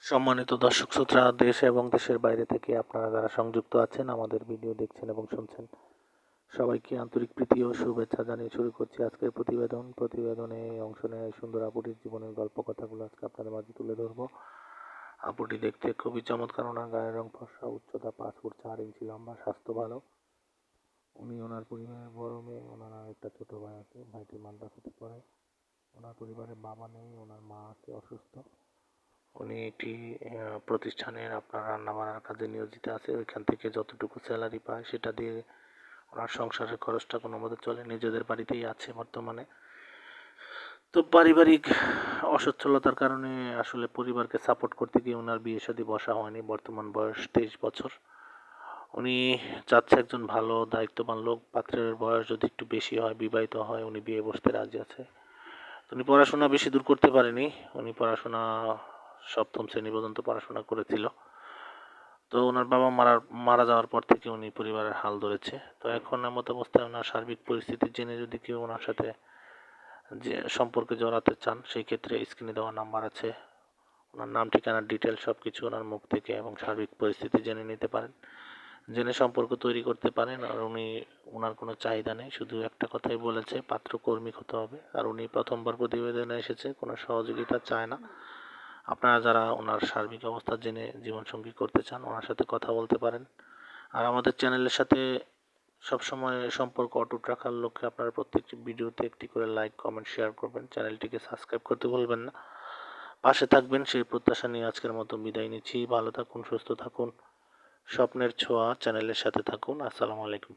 সম্মানিত দর্শক শ্রোতা, দেশ এবং দেশের বাইরে থেকে আপনারা যারা সংযুক্ত আছেন আমাদের ভিডিও দেখছেন এবং শুনছেন, সবাইকে আন্তরিক প্রীতি ও শুভেচ্ছা জানিয়ে শুরু করছি আজকের প্রতিবেদনে অংশ নেয় সুন্দর আপুটির জীবনের গল্প কথাগুলো আজকে আপনাদের মাঝে তুলে ধরবো। আপুটি দেখতে খুবই চমৎকার, ওনার গায়ের রং ফর্সা, উচ্চতা 5 ফুট 4 ইঞ্চি লম্বা, স্বাস্থ্য ভালো। উনি ওনার পরিবারের বড় মেয়ে, ওনার একটা ছোট ভাই আছে, ভাইটি মাদ্রাসাতে পড়ে। ওনার পরিবারে বাবা নেই, ওনার মা আছে অসুস্থ। উনি একটি প্রতিষ্ঠানের আপনার রান্নাবান্নার কাজে নিয়োজিত আছে, ওইখান থেকে যতটুকু স্যালারি পায় সেটা দিয়ে ওনার সংসারের খরচটা কোনো মতে চলে। নিজেদের বাড়িতেই আছে বর্তমানে। তো পারিবারিক অসচ্ছলতার কারণে আসলে পরিবারকে সাপোর্ট করতে গিয়ে ওনার বিয়ে শাদী বসা হয়নি। বর্তমান বয়স 23 বছর। উনি চাচ্ছে একজন ভালো দায়িত্ববান লোক, পাত্রের বয়স যদি একটু বেশি হয়, বিবাহিত হয়, উনি বিয়ে বসতে রাজি আছে। উনি পড়াশোনা বেশি দূর করতে পারেনি। উনি পড়াশোনা সপ্তম শ্রেণী পর্যন্ত পড়াশোনা করেছিল। তো ওনার বাবা মারা যাওয়ার পর থেকে উনি পরিবারের হাল ধরেছে। তো এখন এমত অবস্থায় ওনার সার্বিক পরিস্থিতি জেনে যদি কেউ ওনার সাথে যে সম্পর্কে জড়াতে চান, সেই ক্ষেত্রে স্ক্রিনে দেওয়া নাম্বার আছে, ওনার নাম, ঠিকানার ডিটেল সব কিছু ওনার মুখ থেকে এবং সার্বিক পরিস্থিতি জেনে নিতে পারেন, জেনে সম্পর্ক তৈরি করতে পারেন। আর উনি, ওনার কোনো চাহিদা নেই, শুধু একটা কথাই বলেছে, পাত্র কর্মী হতে হবে। আর উনি প্রথমবার প্রতিবেদনে এসেছে, কোনো সহযোগিতা চায় না। আপনারা যারা ওনার সার্বিক অবস্থা জেনে জীবনসঙ্গী করতে চান, ওনার সাথে কথা বলতে পারেন। আর আমাদের চ্যানেলের সাথে সবসময় সম্পর্ক অটুট রাখার লক্ষ্যে আপনারা প্রত্যেকটি ভিডিওতে একটি করে লাইক, কমেন্ট, শেয়ার করবেন। চ্যানেলটিকে সাবস্ক্রাইব করতে ভুলবেন না। পাশে থাকবেন সেই প্রত্যাশা নিয়ে আজকের মতো বিদায় নিচ্ছি। ভালো থাকুন, সুস্থ থাকুন। স্বপ্নের ছোঁয়া চ্যানেলের সাথে থাকুন। আসসালামু আলাইকুম।